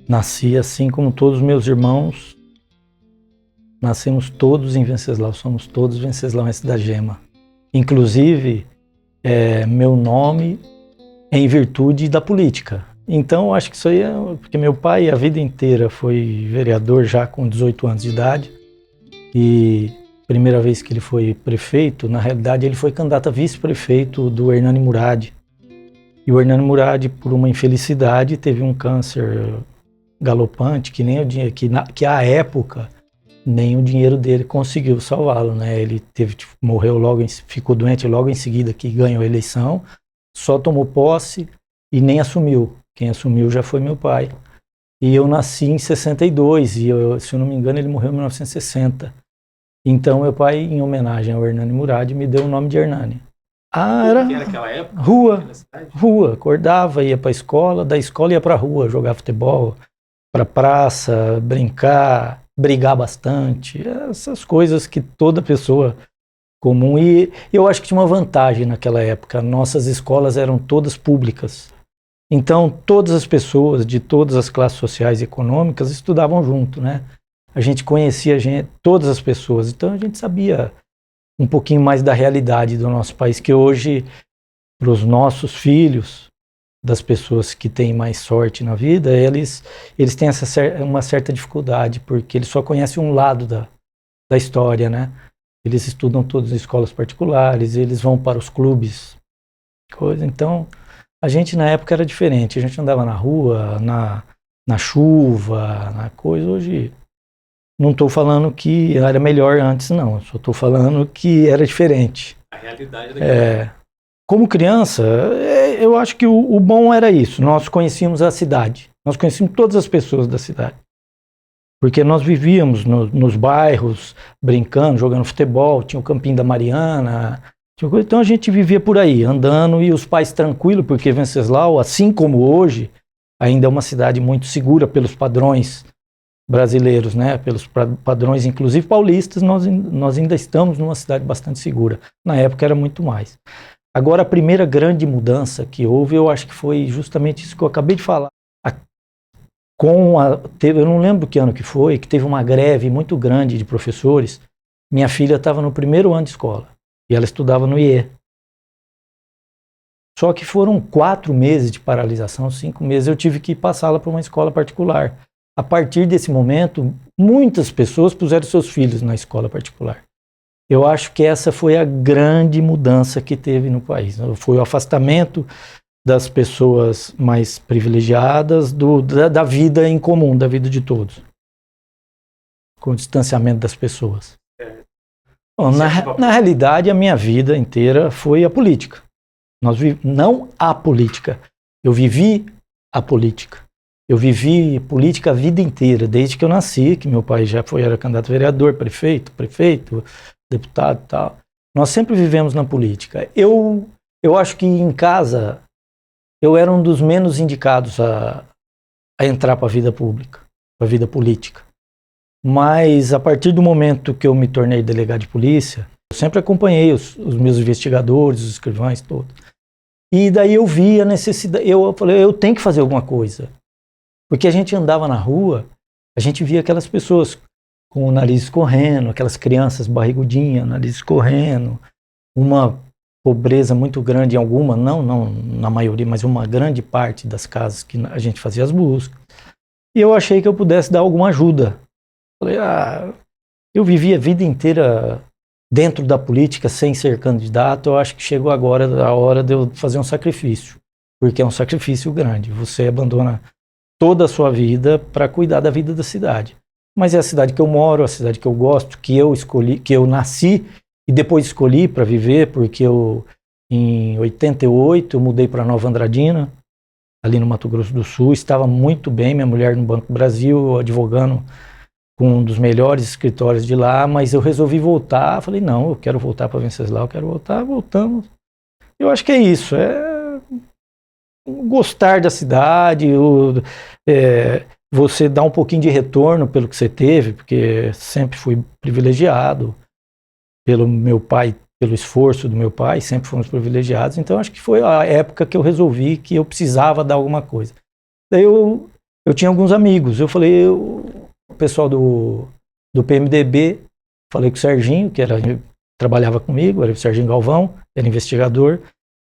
Nasci assim como todos os meus irmãos, nascemos todos em Venceslau, somos todos venceslau da Gema. Inclusive, meu nome é em virtude da política. Então, acho que isso aí é porque meu pai a vida inteira foi vereador já com 18 anos de idade e primeira vez que ele foi prefeito, na realidade ele foi candidato a vice-prefeito do Hernani Murad. E o Hernani Murad, por uma infelicidade, teve um câncer galopante que nem o dinheiro, que à época nem o dinheiro dele conseguiu salvá-lo, né? Ele morreu logo, ficou doente logo em seguida que ganhou a eleição, só tomou posse e nem assumiu. Quem assumiu já foi meu pai. E eu nasci em 62 e se eu não me engano ele morreu em 1960. Então meu pai, em homenagem ao Hernani Murad, me deu o nome de Hernani. Como que era aquela época? Rua, acordava, ia para a escola, da escola ia para a rua, jogar futebol, para praça, brincar, brigar bastante, essas coisas que toda pessoa comum. E eu acho que tinha uma vantagem naquela época, nossas escolas eram todas públicas. Então todas as pessoas de todas as classes sociais e econômicas estudavam junto, né? A gente conhecia todas as pessoas, então a gente sabia um pouquinho mais da realidade do nosso país, que hoje, para os nossos filhos, das pessoas que têm mais sorte na vida, eles têm uma certa dificuldade, porque eles só conhecem um lado da história, né? Eles estudam todas as escolas particulares, eles vão para os clubes, coisa. Então, a gente na época era diferente, a gente andava na rua, na chuva, na coisa. Hoje, não estou falando que era melhor antes, não, só estou falando que era diferente. A realidade daquela época. Como criança, eu acho que o bom era isso. Nós conhecíamos a cidade. Nós conhecíamos todas as pessoas da cidade. Porque nós vivíamos nos bairros, brincando, jogando futebol, tinha o Campinho da Mariana. Então a gente vivia por aí, andando, e os pais tranquilos, porque Venceslau, assim como hoje, ainda é uma cidade muito segura pelos padrões brasileiros, né? Pelos padrões, inclusive paulistas, nós ainda estamos numa cidade bastante segura. Na época era muito mais. Agora, a primeira grande mudança que houve, eu acho que foi justamente isso que eu acabei de falar. Eu não lembro que ano que foi, que teve uma greve muito grande de professores. Minha filha estava no primeiro ano de escola e ela estudava no IE. Só que foram 4 meses de paralisação, 5 meses, eu tive que passá-la para uma escola particular. A partir desse momento, muitas pessoas puseram seus filhos na escola particular. Eu acho que essa foi a grande mudança que teve no país. Foi o afastamento das pessoas mais privilegiadas da vida em comum, da vida de todos. Com o distanciamento das pessoas. Bom, na realidade, a minha vida inteira foi a política. Não a política. Eu vivi a política. Eu vivi política a vida inteira, desde que eu nasci, que meu pai era candidato a vereador, prefeito, deputado e tal. Nós sempre vivemos na política. Eu acho que em casa eu era um dos menos indicados a entrar para a vida pública, para a vida política. Mas a partir do momento que eu me tornei delegado de polícia, eu sempre acompanhei os meus investigadores, os escrivães todos. E daí eu vi a necessidade, eu falei, eu tenho que fazer alguma coisa. Porque a gente andava na rua, a gente via aquelas pessoas com o nariz escorrendo, aquelas crianças barrigudinhas, nariz escorrendo, uma pobreza muito grande em alguma, não na maioria, mas uma grande parte das casas que a gente fazia as buscas. E eu achei que eu pudesse dar alguma ajuda. Falei, eu vivi a vida inteira dentro da política sem ser candidato, eu acho que chegou agora a hora de eu fazer um sacrifício, porque é um sacrifício grande. Você abandona toda a sua vida para cuidar da vida da cidade. Mas é a cidade que eu moro, a cidade que eu gosto, que eu escolhi, que eu nasci e depois escolhi para viver, porque em 88 eu mudei para Nova Andradina, ali no Mato Grosso do Sul, estava muito bem, minha mulher no Banco do Brasil, advogando com um dos melhores escritórios de lá, mas eu resolvi voltar, falei, não, eu quero voltar para Venceslau, eu quero voltar, voltamos. Eu acho que é isso, gostar da cidade, você dar um pouquinho de retorno pelo que você teve, porque sempre fui privilegiado pelo meu pai, pelo esforço do meu pai, sempre fomos privilegiados, então acho que foi a época que eu resolvi que eu precisava dar alguma coisa. Daí eu eu tinha alguns amigos. Eu falei, o pessoal do PMDB, falei com o Serginho, trabalhava comigo, era o Serginho Galvão, era investigador.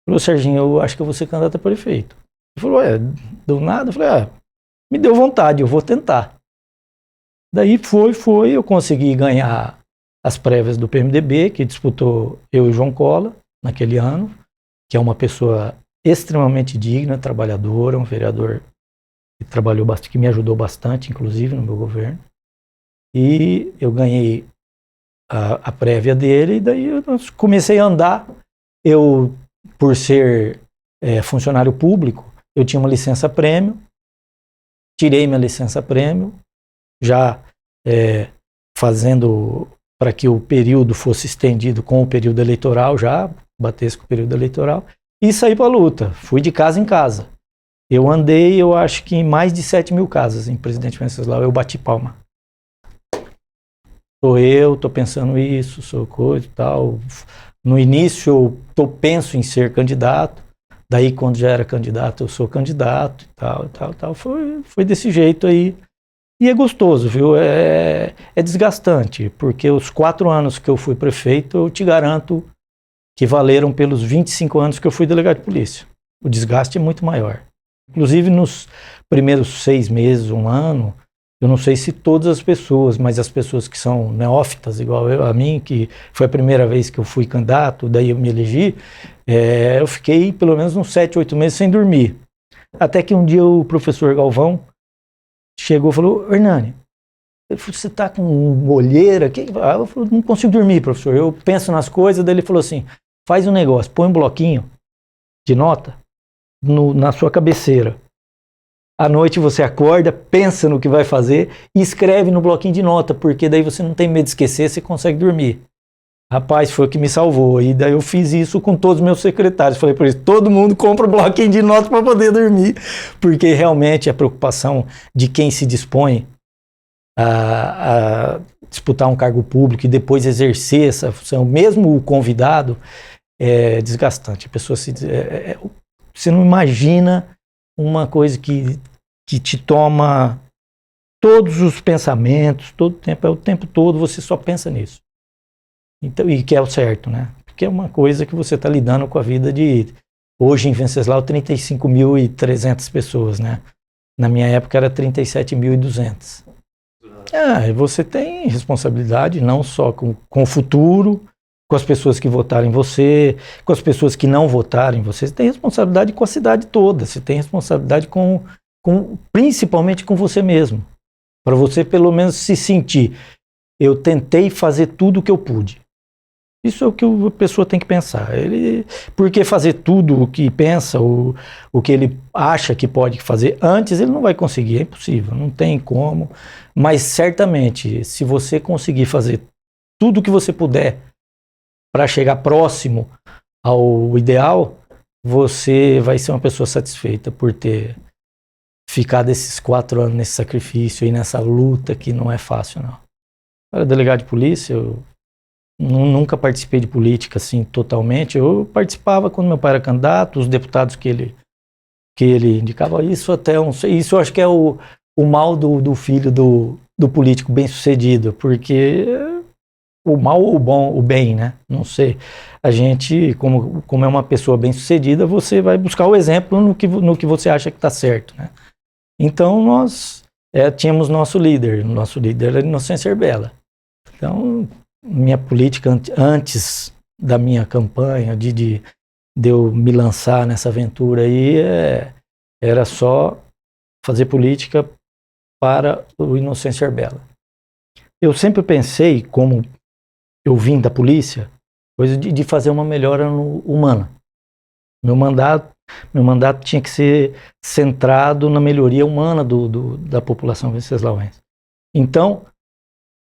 Falou, Serginho, eu acho que eu vou ser candidato a prefeito. Ele falou, do nada? Eu falei, me deu vontade, eu vou tentar. Daí eu consegui ganhar as prévias do PMDB, que disputou eu e o João Cola, naquele ano, que é uma pessoa extremamente digna, trabalhadora, um vereador que trabalhou bastante, que me ajudou bastante, inclusive, no meu governo. E eu ganhei a prévia dele, e daí eu comecei a andar. Eu, por ser funcionário público, eu tinha uma licença-prêmio, tirei minha licença-prêmio, já fazendo para que o período fosse estendido com o período eleitoral, já batesse com o período eleitoral, e saí para a luta. Fui de casa em casa. Eu andei, eu acho que em mais de 7.000 casas em Presidente Venceslau, eu bati palma. Tô pensando isso, sou coisa e tal. No início eu penso em ser candidato, daí quando já era candidato eu sou candidato e tal. Foi desse jeito aí. E é gostoso, viu? É desgastante, porque os 4 anos que eu fui prefeito, eu te garanto que valeram pelos 25 anos que eu fui delegado de polícia. O desgaste é muito maior. Inclusive nos primeiros 6 meses, 1 ano, eu não sei se todas as pessoas, mas as pessoas que são neófitas, igual a mim, que foi a primeira vez que eu fui candidato, daí eu me elegi, eu fiquei pelo menos uns 7, 8 meses sem dormir. Até que um dia o professor Galvão chegou e falou, Hernani, você está com olheira? Eu falei, não consigo dormir, professor. Eu penso nas coisas, daí ele falou assim, faz um negócio, põe um bloquinho de nota na sua cabeceira. À noite você acorda, pensa no que vai fazer e escreve no bloquinho de nota, porque daí você não tem medo de esquecer, você consegue dormir. Rapaz, foi o que me salvou. E daí eu fiz isso com todos os meus secretários. Falei por isso, todo mundo compra um bloquinho de notas para poder dormir, porque realmente a preocupação de quem se dispõe a disputar um cargo público e depois exercer essa função, mesmo o convidado, é desgastante. A pessoa você não imagina uma coisa que te toma todos os pensamentos, todo o tempo todo você só pensa nisso. Então, e que é o certo, né? Porque é uma coisa que você está lidando com a vida de, hoje em Venceslau, 35.300 pessoas, né? Na minha época era 37.200. Você tem responsabilidade não só com o futuro, com as pessoas que votaram em você, com as pessoas que não votaram em você. Você tem responsabilidade com a cidade toda, você tem responsabilidade principalmente com você mesmo. Para você pelo menos se sentir, eu tentei fazer tudo o que eu pude. Isso é o que a pessoa tem que pensar. Porque fazer tudo o que pensa, o que ele acha que pode fazer antes, ele não vai conseguir, é impossível, não tem como. Mas certamente, se você conseguir fazer tudo o que você puder para chegar próximo ao ideal, você vai ser uma pessoa satisfeita por ter ficado esses 4 anos nesse sacrifício e nessa luta que não é fácil, não. Eu era delegado de polícia, eu nunca participei de política assim totalmente. Eu participava quando meu pai era candidato, os deputados que ele indicava. Isso eu acho que é o mal do filho do político bem-sucedido, porque o mal ou o bom, o bem, né? Não sei. A gente, como é uma pessoa bem-sucedida, você vai buscar o exemplo no que você acha que está certo, né? Então nós tínhamos nosso líder era Inocêncio Erbella. Então minha política antes da minha campanha, de eu me lançar nessa aventura aí, era só fazer política para o Inocêncio Erbella. Eu sempre pensei, como eu vim da polícia, coisa de fazer uma melhora humana. Meu mandato tinha que ser centrado na melhoria humana da população venceslauense. Então,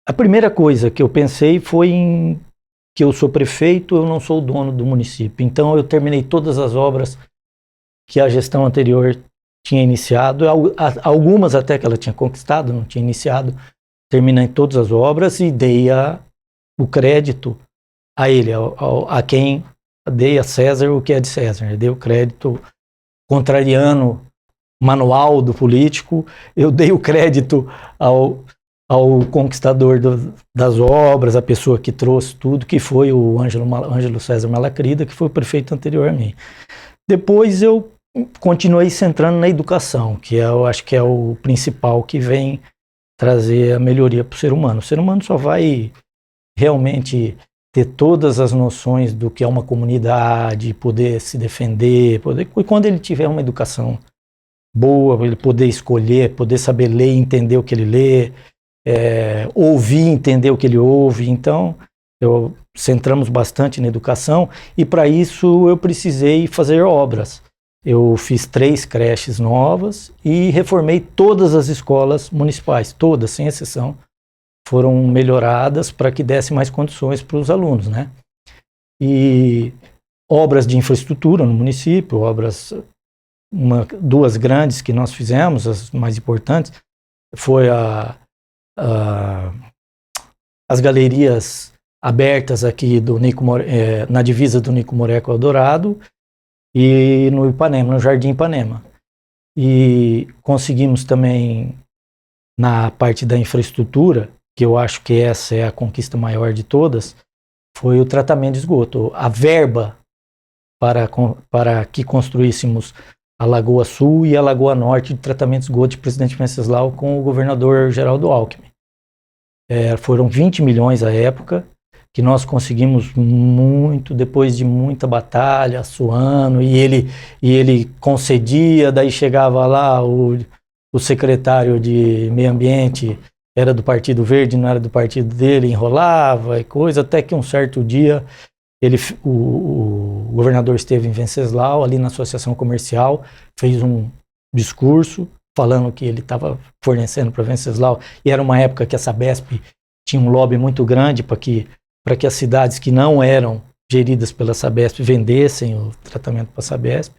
a primeira coisa que eu pensei foi que eu sou prefeito, eu não sou o dono do município. Então eu terminei todas as obras que a gestão anterior tinha iniciado, algumas até que ela tinha conquistado, não tinha iniciado. Terminei todas as obras e dei o crédito a ele, a quem dei a César o que é de César. Dei o crédito contrariando manual do político, eu dei o crédito ao conquistador das obras, a pessoa que trouxe tudo, que foi o Ângelo César Malacrida, que foi o prefeito anterior a mim. Depois eu continuei centrando na educação, que eu acho que é o principal que vem trazer a melhoria para o ser humano. O ser humano só vai realmente ter todas as noções do que é uma comunidade, poder se defender, e quando ele tiver uma educação boa, ele poder escolher, poder saber ler e entender o que ele lê, ouvir, entender o que ele ouve. Então, centramos bastante na educação e para isso eu precisei fazer obras. Eu fiz 3 creches novas e reformei todas as escolas municipais, todas, sem exceção, foram melhoradas para que desse mais condições para os alunos, né? E obras de infraestrutura no município, duas grandes que nós fizemos, as mais importantes, foi as galerias abertas aqui do na divisa do Nico Moré com o Eldorado e no Ipanema, no Jardim Ipanema. E conseguimos também, na parte da infraestrutura, que eu acho que essa é a conquista maior de todas, foi o tratamento de esgoto. A verba para que construíssemos a Lagoa Sul e a Lagoa Norte de tratamento de esgoto de Presidente Venceslau com o governador Geraldo Alckmin. Foram 20 milhões à época, que nós conseguimos muito, depois de muita batalha, suando, e ele concedia, daí chegava lá o secretário de Meio Ambiente, era do Partido Verde, não era do partido dele, enrolava e coisa, até que um certo dia o governador esteve em Venceslau, ali na Associação Comercial, fez um discurso falando que ele estava fornecendo para Venceslau, e era uma época que a Sabesp tinha um lobby muito grande para que as cidades que não eram geridas pela Sabesp vendessem o tratamento para a Sabesp.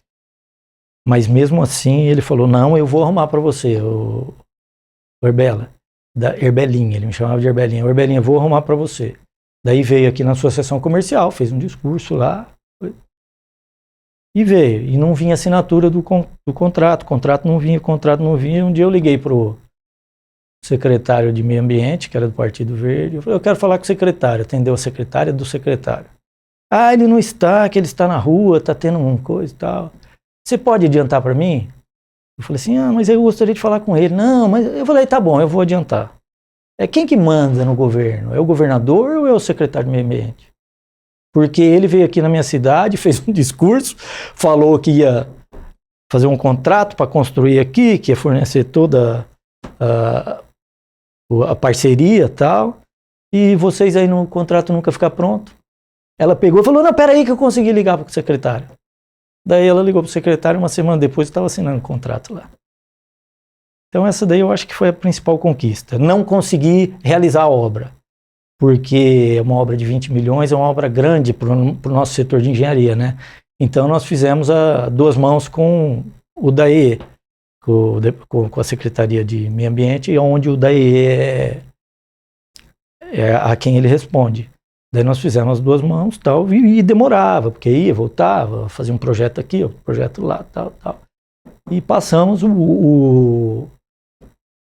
Mas mesmo assim ele falou, não, eu vou arrumar para você, o Herbela, da Herbelinha, ele me chamava de Herbelinha. Herbelinha, vou arrumar para você. Daí veio aqui na Associação Comercial, fez um discurso lá, e veio. E não vinha assinatura do contrato, o contrato não vinha. Um dia eu liguei para o secretário de Meio Ambiente, que era do Partido Verde, eu falei, eu quero falar com o secretário. Atendeu a secretária do secretário. Ele não está, que ele está na rua, está tendo uma coisa e tal. Você pode adiantar para mim? Eu falei assim, mas eu gostaria de falar com ele. Não, mas eu falei, tá bom, eu vou adiantar. Quem que manda no governo? É o governador ou é o secretário de Meio Ambiente? Porque ele veio aqui na minha cidade, fez um discurso, falou que ia fazer um contrato para construir aqui, que ia fornecer toda a parceria e tal, e vocês aí no contrato nunca ficar pronto. Ela pegou e falou, não, peraí que eu consegui ligar para o secretário. Daí ela ligou para o secretário, uma semana depois estava assinando o contrato lá. Então essa daí eu acho que foi a principal conquista. Não consegui realizar a obra, porque uma obra de 20 milhões é uma obra grande para o nosso setor de engenharia, né? Então nós fizemos a 2 mãos com o DAE, com a Secretaria de Meio Ambiente, onde o DAE é a quem ele responde. Daí nós fizemos as 2 mãos tal, e demorava, porque ia, voltava, fazia um projeto aqui, outro projeto lá, tal. E passamos o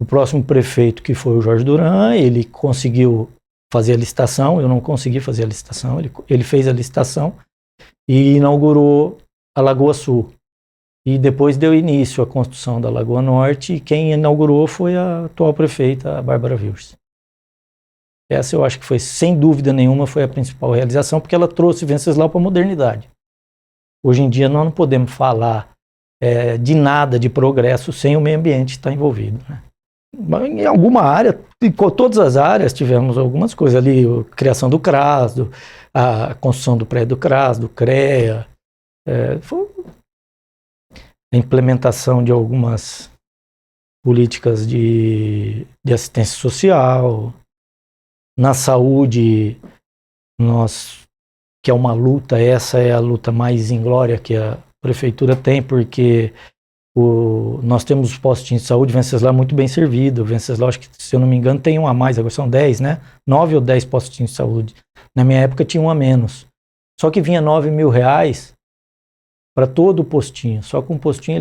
próximo prefeito, que foi o Jorge Duran, ele conseguiu fazer a licitação, eu não consegui fazer a licitação, ele fez a licitação e inaugurou a Lagoa Sul. E depois deu início à construção da Lagoa Norte, e quem inaugurou foi a atual prefeita, a Bárbara Wilson. Essa eu acho que foi, sem dúvida nenhuma, foi a principal realização, porque ela trouxe Venceslau para a modernidade. Hoje em dia nós não podemos falar de nada de progresso sem o meio ambiente estar envolvido, né? Em alguma área, em todas as áreas tivemos algumas coisas ali, a criação do CRAS, a construção do prédio do CRAS, do CREA, foi a implementação de algumas políticas de assistência social. Na saúde, que é uma luta, essa é a luta mais inglória que a prefeitura tem, porque nós temos os postinhos de saúde, Venceslau é muito bem servido. Venceslau, acho que, se eu não me engano, tem um a mais, agora são 10, né? 9 ou 10 postinhos de saúde. Na minha época tinha um a menos. Só que vinha R$9 mil para todo o postinho. Só que um postinho,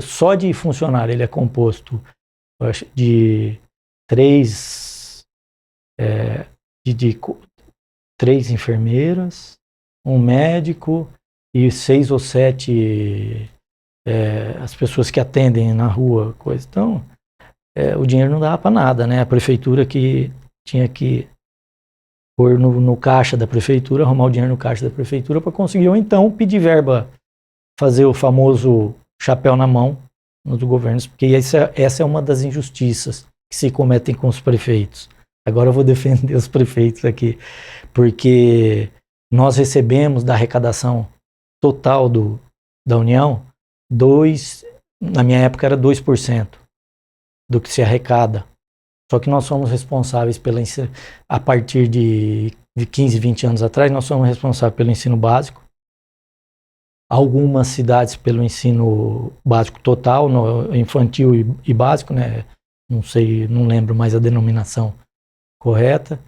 só de funcionário, ele é composto, eu acho, de três enfermeiras, um médico e 6 ou 7 as pessoas que atendem na rua, coisa. Então, o dinheiro não dava para nada, né? A prefeitura que tinha que pôr no caixa da prefeitura, arrumar o dinheiro no caixa da prefeitura para conseguir, ou então pedir verba, fazer o famoso chapéu na mão nos governos, porque essa é uma das injustiças que se cometem com os prefeitos. Agora eu vou defender os prefeitos aqui, porque nós recebemos da arrecadação total da União, na minha época era 2% do que se arrecada. Só que nós somos responsáveis a partir de 15, 20 anos atrás, nós somos responsáveis pelo ensino básico. Algumas cidades pelo ensino básico total, no infantil e básico, né? Não sei, não lembro mais a denominação correta.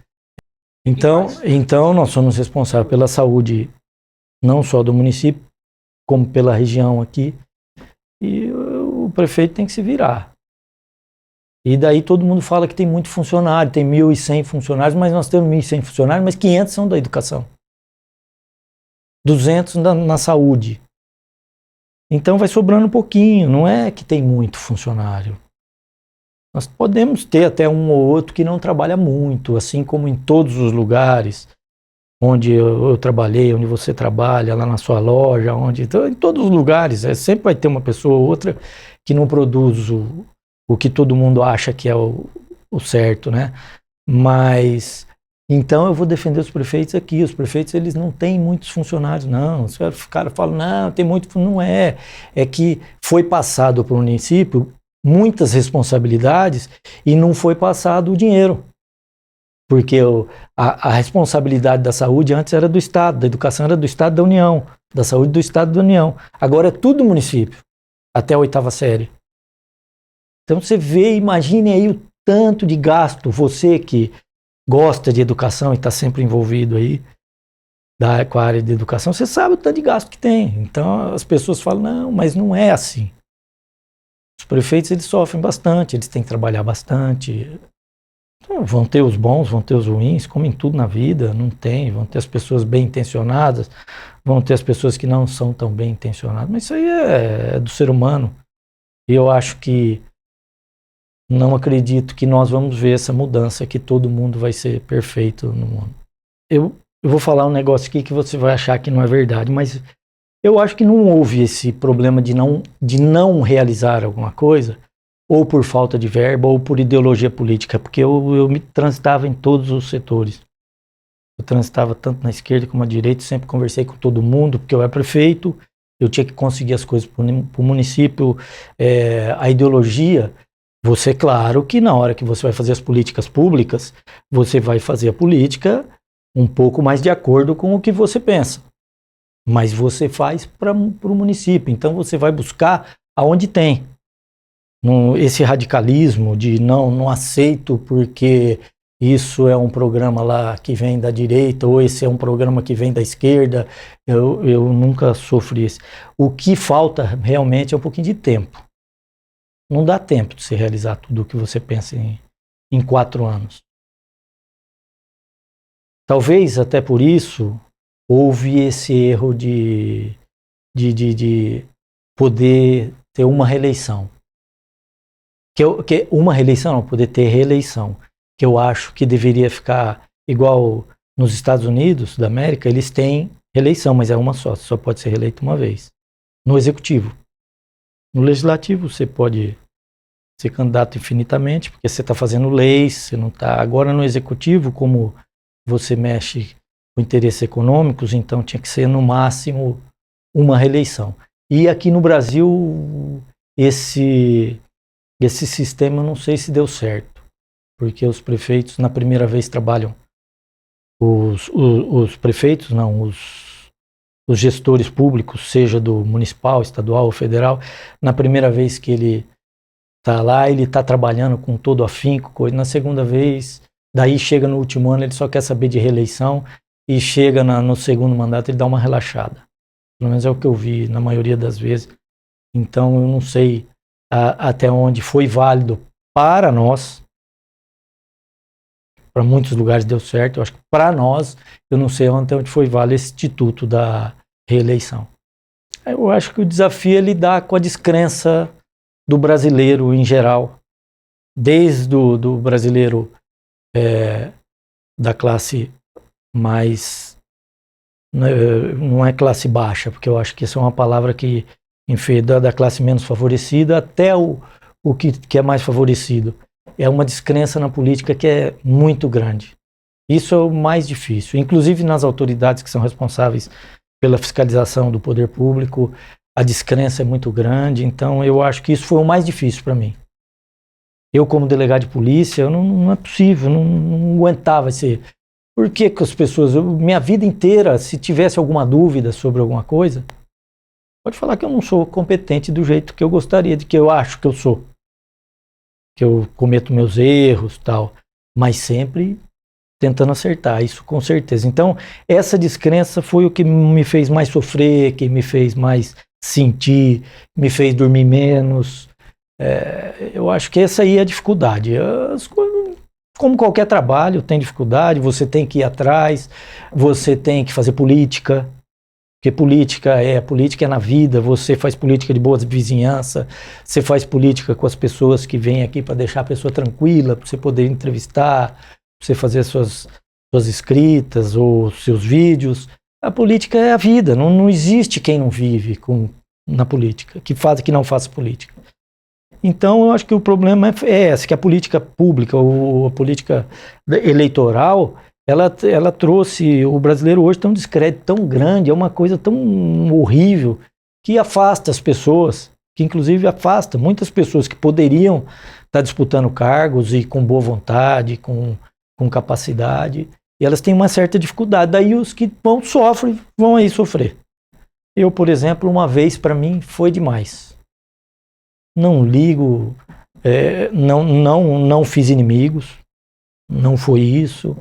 Então nós somos responsáveis pela saúde não só do município, como pela região aqui. E o prefeito tem que se virar. E daí todo mundo fala que tem muito funcionário, tem 1.100 funcionários, mas nós temos 1.100 funcionários, mas 500 são da educação. 200 na saúde. Então vai sobrando um pouquinho, não é que tem muito funcionário. Nós podemos ter até um ou outro que não trabalha muito, assim como em todos os lugares onde eu trabalhei, onde você trabalha, lá na sua loja, em todos os lugares, sempre vai ter uma pessoa ou outra que não produz o que todo mundo acha que é o certo, né? Mas, então eu vou defender os prefeitos aqui. Os prefeitos, eles não têm muitos funcionários, não. Os caras falam, não, tem muito, não é. É que foi passado para o município muitas responsabilidades e não foi passado o dinheiro. Porque a responsabilidade da saúde antes era do Estado, da educação era do Estado da União, da saúde do Estado da União. Agora é tudo município, até a 8ª série. Então você vê, imagine aí o tanto de gasto, você que gosta de educação e está sempre envolvido aí com a área de educação, você sabe o tanto de gasto que tem. Então as pessoas falam, não, mas não é assim. Os prefeitos, eles sofrem bastante, eles têm que trabalhar bastante. Então, vão ter os bons, vão ter os ruins, como em tudo na vida, não tem. Vão ter as pessoas bem intencionadas, vão ter as pessoas que não são tão bem intencionadas, mas isso aí é do ser humano. E eu acho que não acredito que nós vamos ver essa mudança, que todo mundo vai ser perfeito no mundo. Eu vou falar um negócio aqui que você vai achar que não é verdade, mas eu acho que não houve esse problema de não realizar alguma coisa, ou por falta de verba, ou por ideologia política, porque eu me transitava em todos os setores. Eu transitava tanto na esquerda como na direita, sempre conversei com todo mundo, porque eu era prefeito, eu tinha que conseguir as coisas para o município. A ideologia, você, claro que na hora que você vai fazer as políticas públicas, você vai fazer a política um pouco mais de acordo com o que você pensa. Mas você faz para o município, então você vai buscar aonde tem. Esse radicalismo de não aceito porque isso é um programa lá que vem da direita, ou esse é um programa que vem da esquerda, eu nunca sofri isso. O que falta realmente é um pouquinho de tempo. Não dá tempo de você realizar tudo o que você pensa em 4 anos. Talvez até por isso houve esse erro de poder ter uma reeleição. Uma reeleição não, poder ter reeleição. Que eu acho que deveria ficar igual nos Estados Unidos da América, eles têm reeleição, mas é uma só pode ser reeleito uma vez. No executivo. No legislativo você pode ser candidato infinitamente, porque você está fazendo leis, você não está. Agora no executivo, como você mexe com interesses econômicos, então tinha que ser no máximo uma reeleição. E aqui no Brasil, esse sistema eu não sei se deu certo, porque os prefeitos na primeira vez trabalham, os prefeitos não, os gestores públicos, seja do municipal, estadual ou federal, na primeira vez que ele está lá, ele está trabalhando com todo afinco, na segunda vez, daí chega no último ano, ele só quer saber de reeleição, e chega no segundo mandato, ele dá uma relaxada. Pelo menos é o que eu vi na maioria das vezes. Então eu não sei até onde foi válido para nós. Para muitos lugares deu certo. Eu acho que para nós, eu não sei até onde foi válido esse instituto da reeleição. Eu acho que o desafio é lidar com a descrença do brasileiro em geral, desde do brasileiro da classe mais, não é classe baixa, porque eu acho que essa é uma palavra que enfim, da classe menos favorecida até o que é mais favorecido. É uma descrença na política que é muito grande. Isso é o mais difícil, inclusive nas autoridades que são responsáveis pela fiscalização do poder público, a descrença é muito grande, então eu acho que isso foi o mais difícil para mim. Eu, como delegado de polícia, não é possível, não aguentava esse... Por que as pessoas... minha vida inteira, se tivesse alguma dúvida sobre alguma coisa, pode falar que eu não sou competente do jeito que eu gostaria, de que eu acho que eu sou. Que eu cometo meus erros e tal, mas sempre tentando acertar, isso com certeza. Então, essa descrença foi o que me fez mais sofrer, que me fez mais sentir, me fez dormir menos. Eu acho que essa aí é a dificuldade. Como qualquer trabalho, tem dificuldade, você tem que ir atrás, você tem que fazer política, porque política é na vida, você faz política de boa vizinhança, você faz política com as pessoas que vêm aqui para deixar a pessoa tranquila, para você poder entrevistar, para você fazer suas escritas ou seus vídeos. A política é a vida, não existe quem não vive na política, que não faça política. Então eu acho que o problema é esse, que a política pública, ou a política eleitoral, ela trouxe, o brasileiro hoje tem um descrédito tão grande, é uma coisa tão horrível, que afasta as pessoas, que inclusive afasta muitas pessoas que poderiam estar disputando cargos e com boa vontade, com capacidade, e elas têm uma certa dificuldade. Daí os que vão aí sofrer. Eu, por exemplo, uma vez para mim foi demais. Não ligo, não fiz inimigos, não foi isso.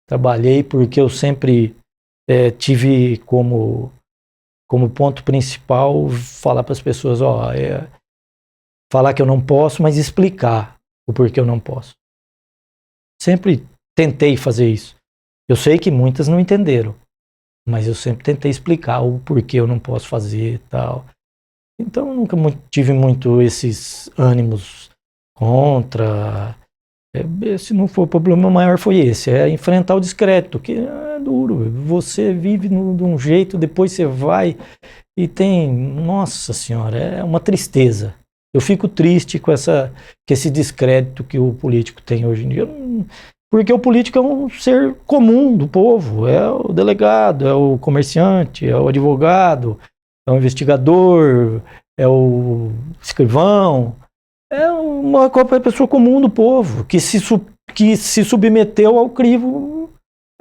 Trabalhei porque eu sempre tive como ponto principal falar para as pessoas, falar que eu não posso, mas explicar o porquê eu não posso. Sempre tentei fazer isso. Eu sei que muitas não entenderam, mas eu sempre tentei explicar o porquê eu não posso fazer e tal. Então eu nunca tive muito esses ânimos contra. Se não for o problema maior foi esse, enfrentar o descrédito, que é duro. Você vive de um jeito, depois você vai e tem, nossa senhora, é uma tristeza. Eu fico triste com esse descrédito que o político tem hoje em dia, porque o político é um ser comum do povo, é o delegado, é o comerciante, é o advogado, é o investigador, é o escrivão, é uma pessoa comum do povo, que se submeteu ao crivo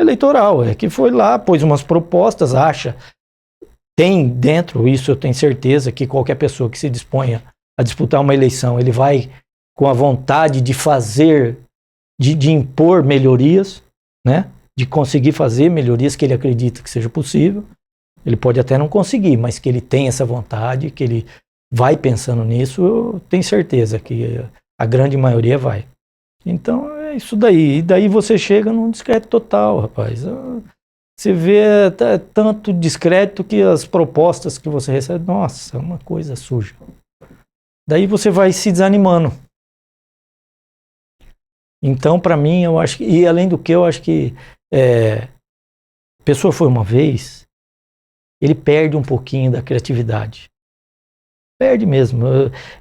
eleitoral, que foi lá, pôs umas propostas, tem dentro, isso eu tenho certeza, que qualquer pessoa que se disponha a disputar uma eleição, ele vai com a vontade de fazer, de impor melhorias, né? De conseguir fazer melhorias que ele acredita que seja possível. Ele pode até não conseguir, mas que ele tem essa vontade, que ele vai pensando nisso, eu tenho certeza que a grande maioria vai. Então é isso daí. E daí você chega num descrédito total, rapaz. Você vê tanto descrédito que as propostas que você recebe, nossa, é uma coisa suja. Daí você vai se desanimando. Então, para mim, eu acho que, e além do que, eu acho que a pessoa foi uma vez, ele perde um pouquinho da criatividade. Perde mesmo.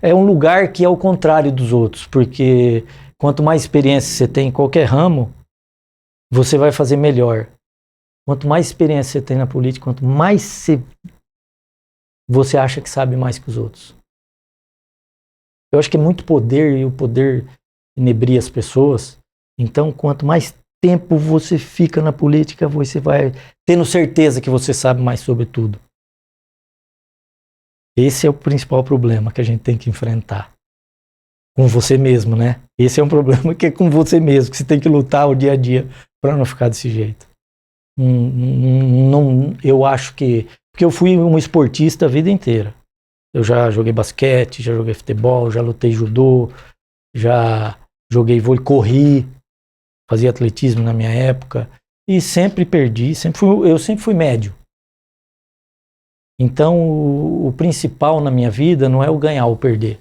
É um lugar que é o contrário dos outros, porque quanto mais experiência você tem em qualquer ramo, você vai fazer melhor. Quanto mais experiência você tem na política, quanto mais você acha que sabe mais que os outros. Eu acho que é muito poder, e o poder inebria as pessoas. Então, quanto mais tempo você fica na política, você vai tendo certeza que você sabe mais sobre tudo. Esse é o principal problema que a gente tem que enfrentar. Com você mesmo, né? Esse é um problema que é com você mesmo, que você tem que lutar o dia a dia para não ficar desse jeito. Eu acho que Porque eu fui um esportista a vida inteira. Eu já joguei basquete, já joguei futebol, já lutei judô, já joguei vôlei, corri, fazia atletismo na minha época e sempre perdi, eu sempre fui médio. Então o principal na minha vida não é o ganhar ou perder,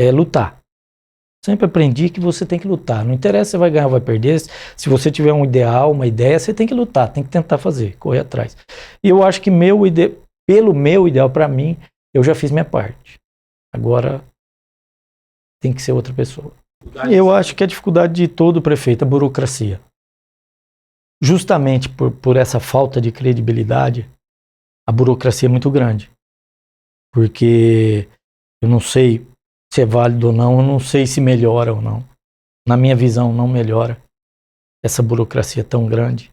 é lutar. Sempre aprendi que você tem que lutar, não interessa se você vai ganhar ou vai perder, se você tiver um ideal, uma ideia, você tem que lutar, tem que tentar fazer, correr atrás. E eu acho que pelo meu ideal para mim, eu já fiz minha parte. Agora tem que ser outra pessoa. Eu acho que a dificuldade de todo prefeito é a burocracia. Justamente por essa falta de credibilidade, a burocracia é muito grande. Porque eu não sei se é válido ou não, eu não sei se melhora ou não. Na minha visão, não melhora essa burocracia tão grande.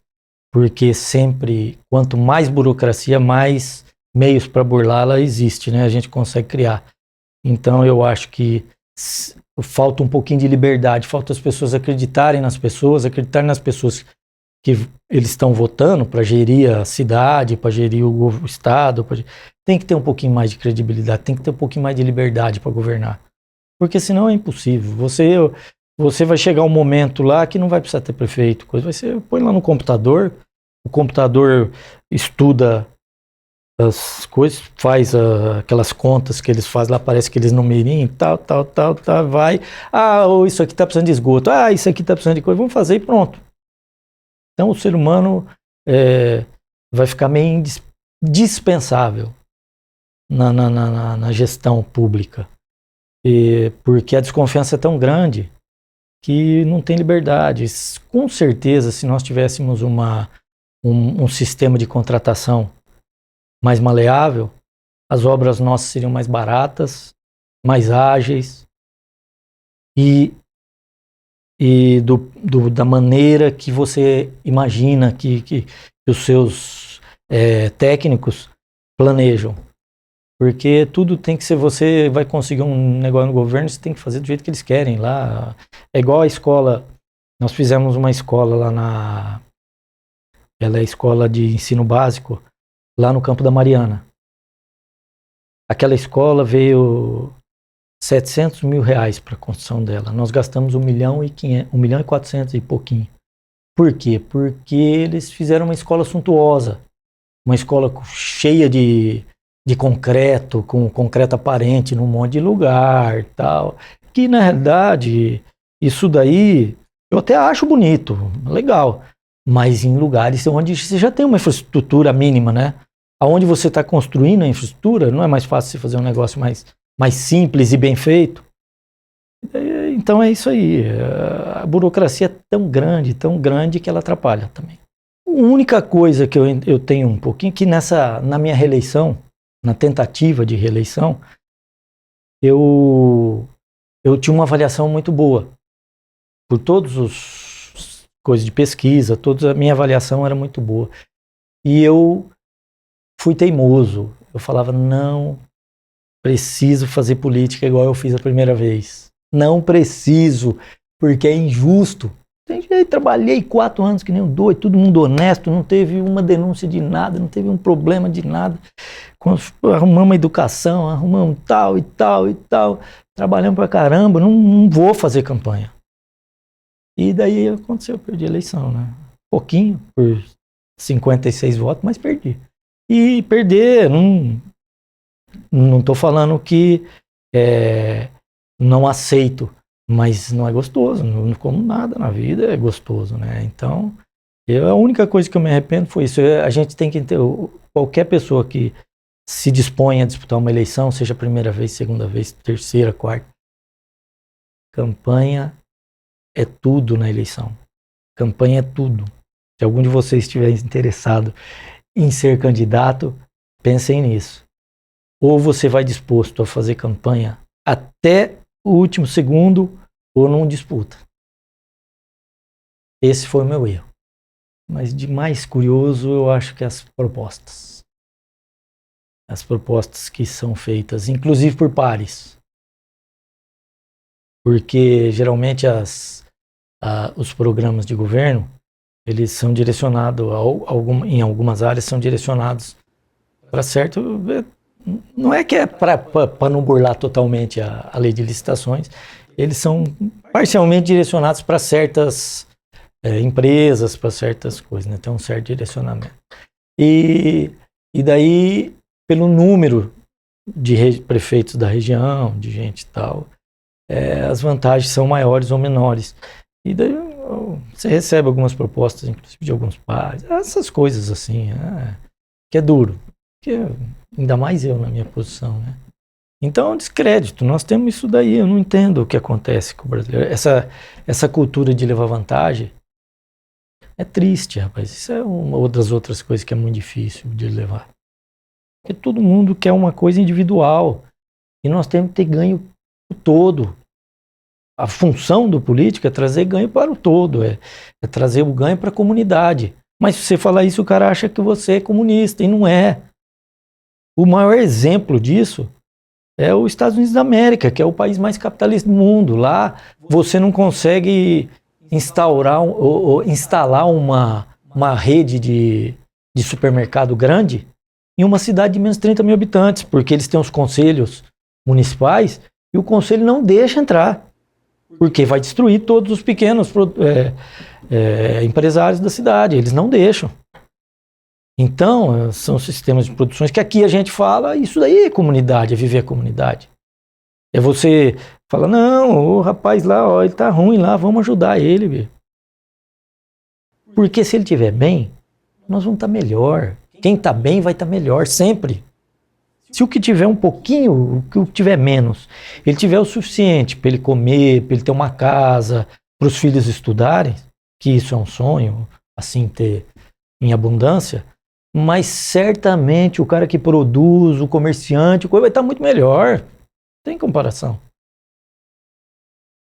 Porque sempre, quanto mais burocracia, mais meios para burlá-la existe, né? A gente consegue criar. Então eu acho que falta um pouquinho de liberdade, falta as pessoas acreditarem nas pessoas que eles estão votando para gerir a cidade, para gerir o estado. Tem que ter um pouquinho mais de credibilidade, tem que ter um pouquinho mais de liberdade para governar. Porque senão é impossível. Você vai chegar um momento lá que não vai precisar ter prefeito, põe lá no computador, o computador estuda as coisas, faz aquelas contas que eles fazem lá, parece que eles numerinham, tal, vai. Isso aqui está precisando de esgoto. Isso aqui está precisando de coisa. Vamos fazer e pronto. Então o ser humano vai ficar meio indispensável na gestão pública. Porque a desconfiança é tão grande que não tem liberdade. Com certeza, se nós tivéssemos um sistema de contratação mais maleável, as obras nossas seriam mais baratas, mais ágeis e da maneira que você imagina que os seus técnicos planejam. Porque tudo tem que ser, você vai conseguir um negócio no governo, você tem que fazer do jeito que eles querem lá. É igual a escola, nós fizemos uma escola lá ela é a escola de ensino básico, lá no Campo da Mariana. Aquela escola veio R$700 mil para a construção dela. Nós gastamos 1.400.000 e pouquinho. Por quê? Porque eles fizeram uma escola suntuosa, uma escola cheia de concreto, com concreto aparente num monte de lugar e tal. Que na realidade, isso daí eu até acho bonito, legal. Mas em lugares onde você já tem uma infraestrutura mínima, né? Aonde você está construindo a infraestrutura, não é mais fácil você fazer um negócio mais simples e bem feito? Então é isso aí. A burocracia é tão grande que ela atrapalha também. A única coisa que eu tenho um pouquinho, que na minha reeleição, na tentativa de reeleição, eu tinha uma avaliação muito boa. Por todos os coisas de pesquisa, a minha avaliação era muito boa. E eu fui teimoso. Eu falava, não preciso fazer política igual eu fiz a primeira vez. Não preciso, porque é injusto. Trabalhei 4 anos que nem um doido, todo mundo honesto, não teve uma denúncia de nada, não teve um problema de nada. Arrumamos a educação, arrumamos tal e tal e tal, trabalhamos pra caramba, não vou fazer campanha. E daí aconteceu, eu perdi a eleição, né? Pouquinho, por 56 votos, mas perdi. E perder, não estou falando que não aceito, mas não é gostoso, não como nada na vida é gostoso, né? Então, a única coisa que eu me arrependo foi isso. A gente tem que ter, qualquer pessoa que se dispõe a disputar uma eleição, seja a primeira vez, segunda vez, terceira, quarta, campanha é tudo na eleição. Campanha é tudo. Se algum de vocês estiver interessado em ser candidato, pensem nisso. Ou você vai disposto a fazer campanha até o último segundo, ou não disputa. Esse foi o meu erro. Mas de mais curioso, eu acho que as propostas. As propostas que são feitas, inclusive por pares. Porque geralmente os programas de governo, eles são direcionados, em algumas áreas são direcionados para certo, não é que é para não burlar totalmente a lei de licitações, eles são parcialmente direcionados para certas empresas, para certas coisas, né? Tem um certo direcionamento. E daí, pelo número de prefeitos da região, de gente e tal, as vantagens são maiores ou menores. E daí você recebe algumas propostas, inclusive de alguns pais, essas coisas assim, que é duro. Que ainda mais eu na minha posição, né? Então, é um descrédito. Nós temos isso daí. Eu não entendo o que acontece com o brasileiro. Essa cultura de levar vantagem é triste, rapaz. Isso é uma das outras coisas que é muito difícil de levar. Porque todo mundo quer uma coisa individual. E nós temos que ter ganho o todo. A função do político é trazer ganho para o todo. É trazer o ganho para a comunidade. Mas se você falar isso, o cara acha que você é comunista. E não é. O maior exemplo disso é os Estados Unidos da América, que é o país mais capitalista do mundo. Lá você não consegue instalar uma rede de supermercado grande em uma cidade de menos de 30 mil habitantes, porque eles têm os conselhos municipais e o conselho não deixa entrar, porque vai destruir todos os pequenos empresários da cidade, eles não deixam. Então, são sistemas de produções que aqui a gente fala, isso daí é comunidade, é viver a comunidade. É você falar, não, o rapaz lá, ó, ele tá ruim lá, vamos ajudar ele. Viu? Porque se ele estiver bem, nós vamos estar melhor. Quem está bem vai estar melhor, sempre. Se o que tiver um pouquinho, o que tiver menos, ele tiver o suficiente para ele comer, para ele ter uma casa, para os filhos estudarem, que isso é um sonho, assim, ter em abundância, mas certamente o cara que produz, o comerciante, vai estar muito melhor. Não tem comparação.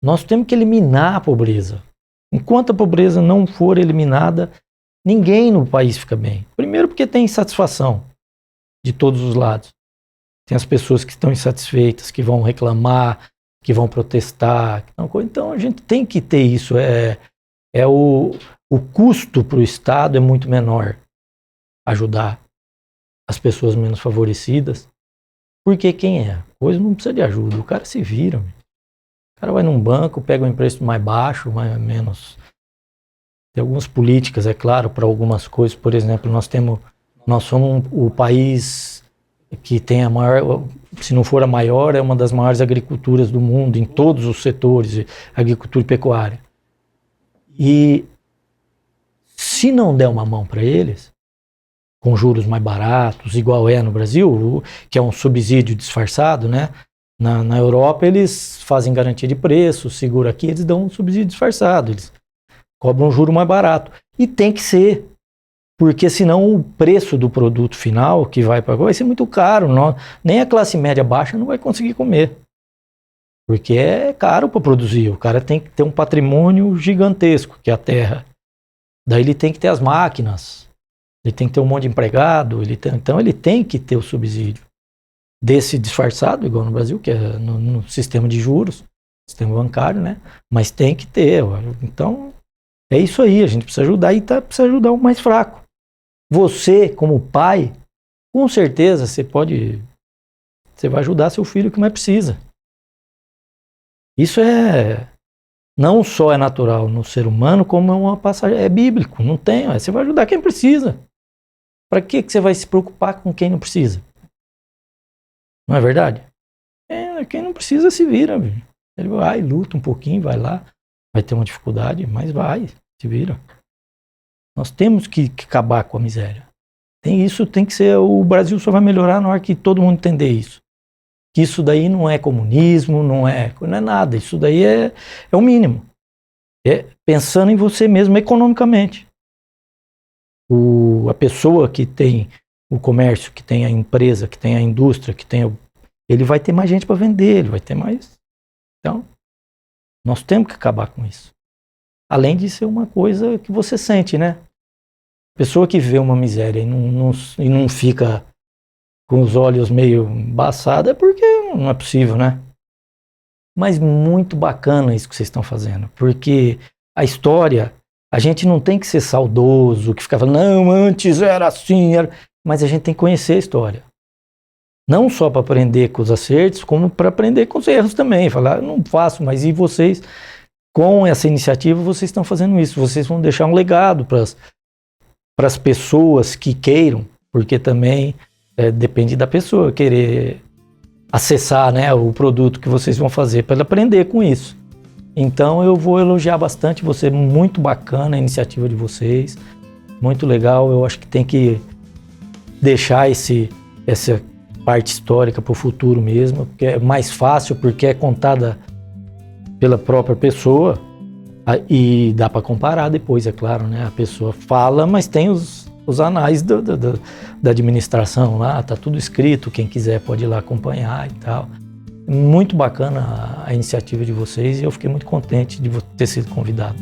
Nós temos que eliminar a pobreza. Enquanto a pobreza não for eliminada, ninguém no país fica bem. Primeiro porque tem insatisfação de todos os lados. Tem as pessoas que estão insatisfeitas, que vão reclamar, que vão protestar. Então a gente tem que ter isso. O custo para o Estado é muito menor. Ajudar as pessoas menos favorecidas, porque quem é? Coisa não precisa de ajuda, o cara se vira. O cara vai num banco, pega um empréstimo mais baixo, menos. Tem algumas políticas, é claro, para algumas coisas. Por exemplo, nós somos o país que tem a maior, se não for a maior, é uma das maiores agriculturas do mundo, em todos os setores, agricultura e pecuária. E se não der uma mão para eles, com juros mais baratos, igual é no Brasil, que é um subsídio disfarçado, né? Na Europa eles fazem garantia de preço, seguro aqui, eles dão um subsídio disfarçado, eles cobram um juro mais barato. E tem que ser, porque senão o preço do produto final que vai ser muito caro. Nem a classe média baixa não vai conseguir comer, porque é caro para produzir. O cara tem que ter um patrimônio gigantesco, que é a terra. Daí ele tem que ter as máquinas, ele tem que ter um monte de empregado, então ele tem que ter o subsídio desse disfarçado, igual no Brasil, que é no sistema de juros, sistema bancário, né? Mas tem que ter. Então, é isso aí, a gente precisa ajudar e precisa ajudar o mais fraco. Você, como pai, com certeza você vai ajudar seu filho que mais precisa. Isso não só é natural no ser humano, como é uma passagem, é bíblico, não tem, você vai ajudar quem precisa. Para que você vai se preocupar com quem não precisa? Não é verdade? Quem não precisa se vira. Ele vai, luta um pouquinho, vai lá, vai ter uma dificuldade, mas vai, se vira. Nós temos que acabar com a miséria. Isso tem que ser, o Brasil só vai melhorar na hora que todo mundo entender isso. Que isso daí não é comunismo, não é nada, isso daí é o mínimo. É pensando em você mesmo economicamente. A pessoa que tem o comércio, que tem a empresa, que tem a indústria, ele vai ter mais gente para vender, ele vai ter mais. Então, nós temos que acabar com isso. Além de ser uma coisa que você sente, né? Pessoa que vê uma miséria e não fica com os olhos meio embaçados, é porque não é possível, né? Mas muito bacana isso que vocês estão fazendo, porque a história, a gente não tem que ser saudoso, que ficava, não, antes era assim, mas a gente tem que conhecer a história. Não só para aprender com os acertos, como para aprender com os erros também. Falar, não faço, mas e vocês, com essa iniciativa, vocês estão fazendo isso. Vocês vão deixar um legado para as pessoas que queiram, porque também depende da pessoa querer acessar, né, o produto que vocês vão fazer para ela aprender com isso. Então eu vou elogiar bastante você, muito bacana a iniciativa de vocês, muito legal. Eu acho que tem que deixar essa parte histórica para o futuro mesmo, porque é mais fácil, porque é contada pela própria pessoa e dá para comparar depois, é claro, né? A pessoa fala, mas tem os anais da administração lá, tá tudo escrito, quem quiser pode ir lá acompanhar e tal. Muito bacana a iniciativa de vocês e eu fiquei muito contente de ter sido convidado.